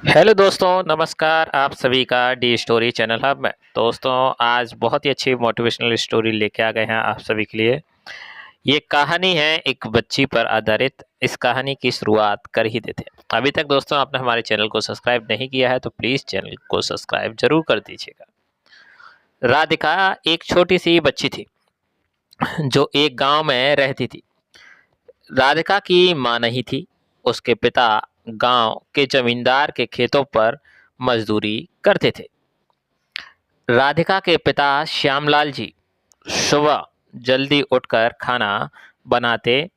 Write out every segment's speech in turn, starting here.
Hello दोस्तों, नमस्कार। आप सभी का डी स्टोरी चैनल हब में। दोस्तों, आज बहुत ही अच्छी मोटिवेशनल स्टोरी लेके आ गए हैं आप सभी के लिए। ये कहानी है एक बच्ची पर आधारित। इस कहानी की शुरुआत कर ही देते हैं। अभी तक दोस्तों आपने हमारे चैनल को सब्सक्राइब नहीं किया है तो प्लीज़ चैनल को सब्सक्राइब जरूर कर दीजिएगा। राधिका एक छोटी सी बच्ची थी जो एक गांव में रहती थी। राधिका की माँ नहीं थी। उसके पिता गांव के जमींदार के खेतों पर मजदूरी करते थे। राधिका के पिता श्यामलाल जी सुबह जल्दी उठकर खाना बनाते,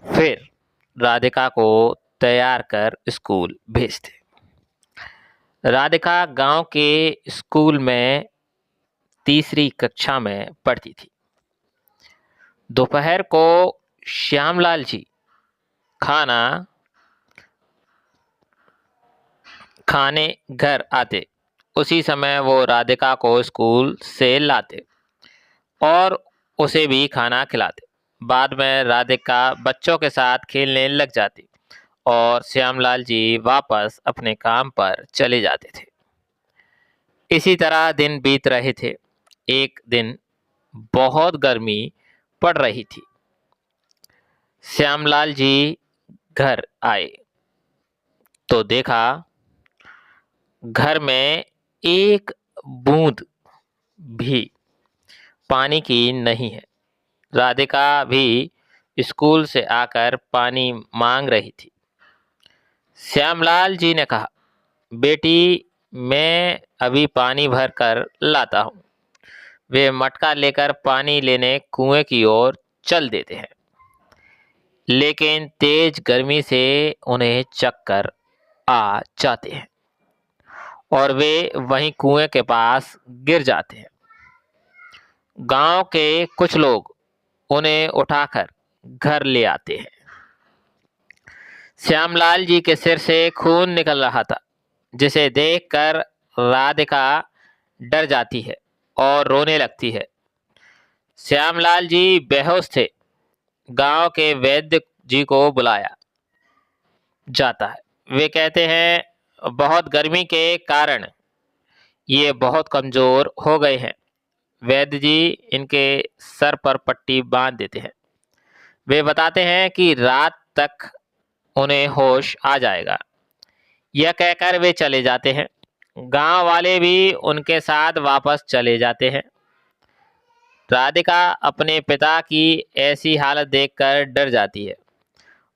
फिर राधिका को तैयार कर स्कूल भेजते। राधिका गांव के स्कूल में तीसरी कक्षा में पढ़ती थी। दोपहर को श्यामलाल जी खाना खाने घर आते। उसी समय वो राधिका को स्कूल से लाते और उसे भी खाना खिलाते। बाद में राधिका बच्चों के साथ खेलने लग जाती और श्यामलाल जी वापस अपने काम पर चले जाते थे। इसी तरह दिन बीत रहे थे। एक दिन बहुत गर्मी पड़ रही थी। श्यामलाल जी घर आए तो देखा घर में एक बूंद भी पानी की नहीं है। राधिका भी स्कूल से आकर पानी मांग रही थी। श्यामलाल जी ने कहा, बेटी, मैं अभी पानी भर कर लाता हूँ। वे मटका लेकर पानी लेने कुएं की ओर चल देते हैं, लेकिन तेज गर्मी से उन्हें चक्कर आ जाते हैं और वे वहीं कुएं के पास गिर जाते हैं। गांव के कुछ लोग उन्हें उठाकर घर ले आते हैं। श्यामलाल जी के सिर से खून निकल रहा था, जिसे देखकर राधिका डर जाती है और रोने लगती है। श्यामलाल जी बेहोश थे। गांव के वैद्य जी को बुलाया जाता है। वे कहते हैं, बहुत गर्मी के कारण ये बहुत कमजोर हो गए हैं। वैद्य जी इनके सर पर पट्टी बांध देते हैं। वे बताते हैं कि रात तक उन्हें होश आ जाएगा। यह कहकर वे चले जाते हैं। गांव वाले भी उनके साथ वापस चले जाते हैं। राधिका अपने पिता की ऐसी हालत देखकर डर जाती है।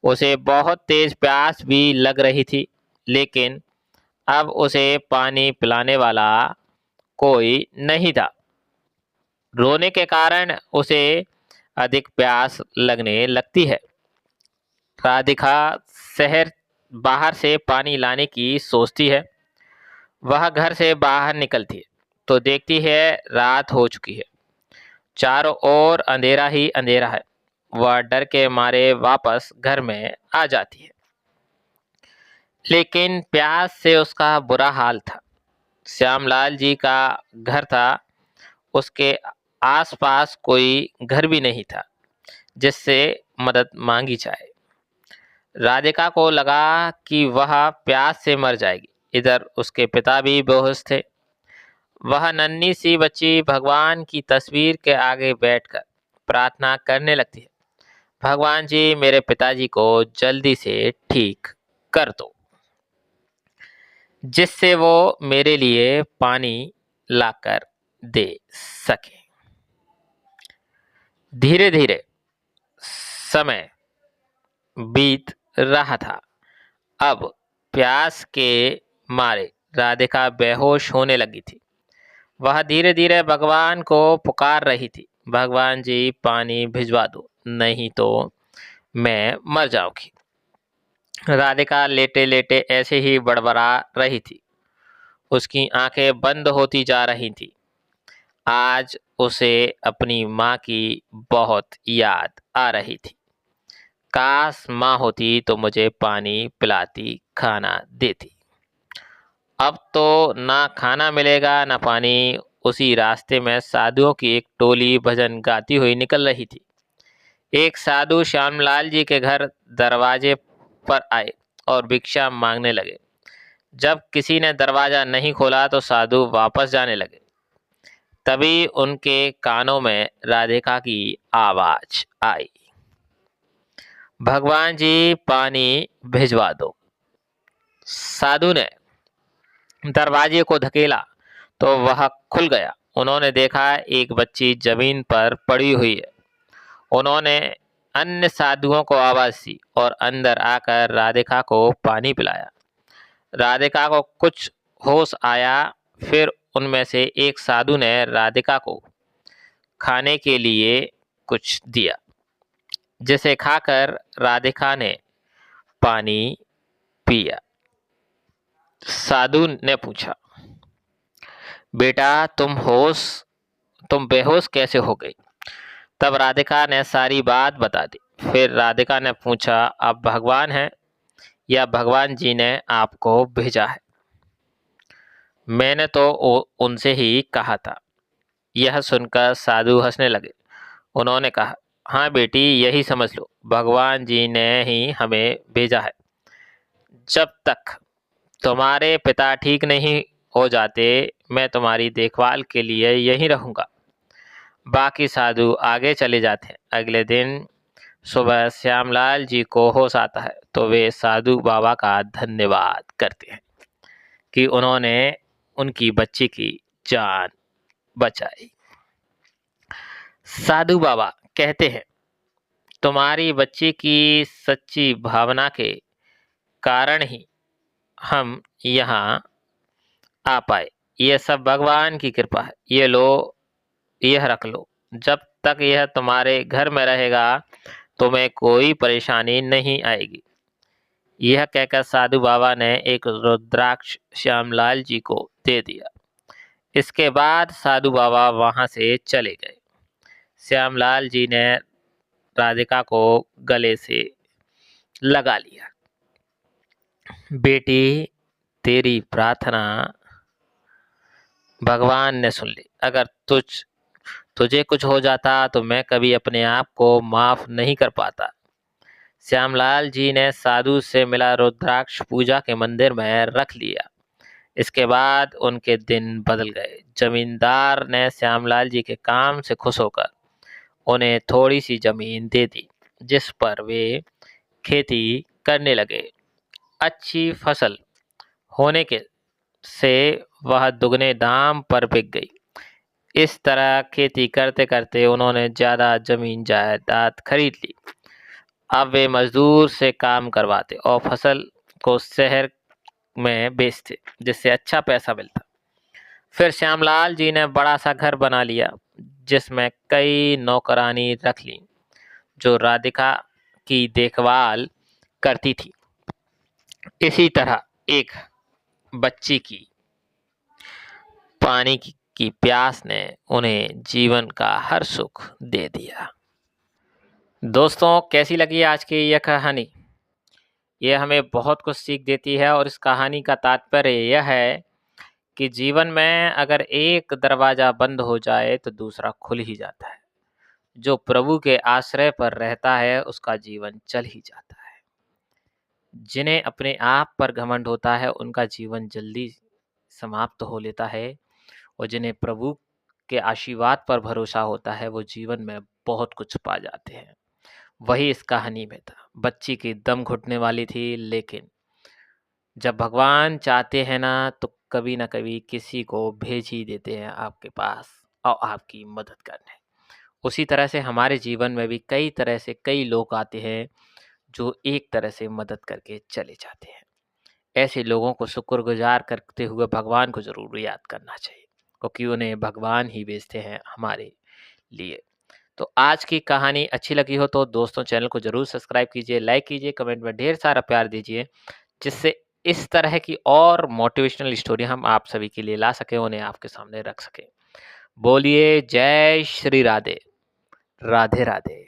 उसे बहुत तेज प्यास भी लग रही थी, लेकिन अब उसे पानी पिलाने वाला कोई नहीं था। रोने के कारण उसे अधिक प्यास लगने लगती है। राधिका शहर बाहर से पानी लाने की सोचती है। वह घर से बाहर निकलती है तो देखती है रात हो चुकी है। चारों ओर अंधेरा ही अंधेरा है। वह डर के मारे वापस घर में आ जाती है, लेकिन प्यास से उसका बुरा हाल था। श्यामलाल जी का घर था। उसके आसपास कोई घर भी नहीं था जिससे मदद मांगी जाए। राधिका को लगा कि वह प्यास से मर जाएगी। इधर उसके पिता भी बेहोश थे। वह नन्ही सी बच्ची भगवान की तस्वीर के आगे बैठकर प्रार्थना करने लगती है, भगवान जी, मेरे पिताजी को जल्दी से ठीक कर दो, जिससे वो मेरे लिए पानी लाकर दे सके। धीरे धीरे समय बीत रहा था। अब प्यास के मारे राधिका बेहोश होने लगी थी। वह धीरे धीरे भगवान को पुकार रही थी, भगवान जी, पानी भिजवा दो, नहीं तो मैं मर जाऊंगी। राधिका लेटे लेटे ऐसे ही बड़बड़ा रही थी। उसकी आंखें बंद होती जा रही थी। आज उसे अपनी माँ की बहुत याद आ रही थी। काश माँ होती तो मुझे पानी पिलाती, खाना देती। अब तो ना खाना मिलेगा ना पानी। उसी रास्ते में साधुओं की एक टोली भजन गाती हुई निकल रही थी। एक साधु श्यामलाल जी के घर दरवाजे पर आए और भिक्षा मांगने लगे। जब किसी ने दरवाजा नहीं खोला तो साधु वापस जाने लगे। तभी उनके कानों में राधिका की आवाज आई, भगवान जी पानी भिजवा दो। साधु ने दरवाजे को धकेला तो वह खुल गया। उन्होंने देखा एक बच्ची जमीन पर पड़ी हुई है। उन्होंने अन्य साधुओं को आवाज दी और अंदर आकर राधिका को पानी पिलाया। राधिका को कुछ होश आया। फिर उनमें से एक साधु ने राधिका को खाने के लिए कुछ दिया, जिसे खाकर राधिका ने पानी पिया। साधु ने पूछा, बेटा तुम बेहोश कैसे हो गई? तब राधिका ने सारी बात बता दी। फिर राधिका ने पूछा, आप भगवान हैं या भगवान जी ने आपको भेजा है? मैंने तो उनसे ही कहा था। यह सुनकर साधु हंसने लगे। उन्होंने कहा, हाँ बेटी, यही समझ लो, भगवान जी ने ही हमें भेजा है। जब तक तुम्हारे पिता ठीक नहीं हो जाते मैं तुम्हारी देखभाल के लिए यहीं रहूँगा। बाकी साधु आगे चले जाते हैं। अगले दिन सुबह श्यामलाल जी को होश आता है तो वे साधु बाबा का धन्यवाद करते हैं कि उन्होंने उनकी बच्ची की जान बचाई। साधु बाबा कहते हैं, तुम्हारी बच्ची की सच्ची भावना के कारण ही हम यहाँ आ पाए। यह सब भगवान की कृपा है। ये लो, यह रख लो। जब तक यह तुम्हारे घर में रहेगा तुम्हें कोई परेशानी नहीं आएगी। यह कहकर साधु बाबा ने एक रुद्राक्ष श्यामलाल जी को दे दिया। इसके बाद साधु बाबा वहां से चले गए। श्यामलाल जी ने राधिका को गले से लगा लिया। बेटी, तेरी प्रार्थना भगवान ने सुन ली। अगर तुझे कुछ हो जाता तो मैं कभी अपने आप को माफ नहीं कर पाता। श्यामलाल जी ने साधु से मिला रुद्राक्ष पूजा के मंदिर में रख लिया। इसके बाद उनके दिन बदल गए। जमींदार ने श्यामलाल जी के काम से खुश होकर उन्हें थोड़ी सी जमीन दे दी, जिस पर वे खेती करने लगे। अच्छी फसल होने के से वह दुगने दाम पर बिक गई। इस तरह खेती करते करते उन्होंने ज़्यादा जमीन जायदाद खरीद ली। अब वे मजदूर से काम करवाते और फसल को शहर में बेचते, जिससे अच्छा पैसा मिलता। फिर श्यामलाल जी ने बड़ा सा घर बना लिया, जिसमें कई नौकरानी रख ली, जो राधिका की देखभाल करती थी। इसी तरह एक बच्ची की पानी की प्यास ने उन्हें जीवन का हर सुख दे दिया। दोस्तों, कैसी लगी आज की यह कहानी? यह हमें बहुत कुछ सीख देती है और इस कहानी का तात्पर्य यह है कि जीवन में अगर एक दरवाजा बंद हो जाए तो दूसरा खुल ही जाता है। जो प्रभु के आश्रय पर रहता है उसका जीवन चल ही जाता है। जिन्हें अपने आप पर घमंड होता है उनका जीवन जल्दी समाप्त हो लेता है, और जिन्हें प्रभु के आशीर्वाद पर भरोसा होता है वो जीवन में बहुत कुछ पा जाते हैं। वही इस कहानी में था। बच्ची की दम घुटने वाली थी, लेकिन जब भगवान चाहते हैं ना तो कभी ना कभी किसी को भेज ही देते हैं आपके पास और आपकी मदद करने। उसी तरह से हमारे जीवन में भी कई तरह से कई लोग आते हैं जो एक तरह से मदद करके चले जाते हैं। ऐसे लोगों को शुक्रगुजार करते हुए भगवान को ज़रूर याद करना चाहिए, क्योंकि उन्हें भगवान ही भेजते हैं हमारे लिए। तो आज की कहानी अच्छी लगी हो तो दोस्तों चैनल को ज़रूर सब्सक्राइब कीजिए, लाइक कीजिए, कमेंट में ढेर सारा प्यार दीजिए, जिससे इस तरह की और मोटिवेशनल स्टोरी हम आप सभी के लिए ला सकें, उन्हें आपके सामने रख सकें। बोलिए जय श्री राधे, राधे राधे।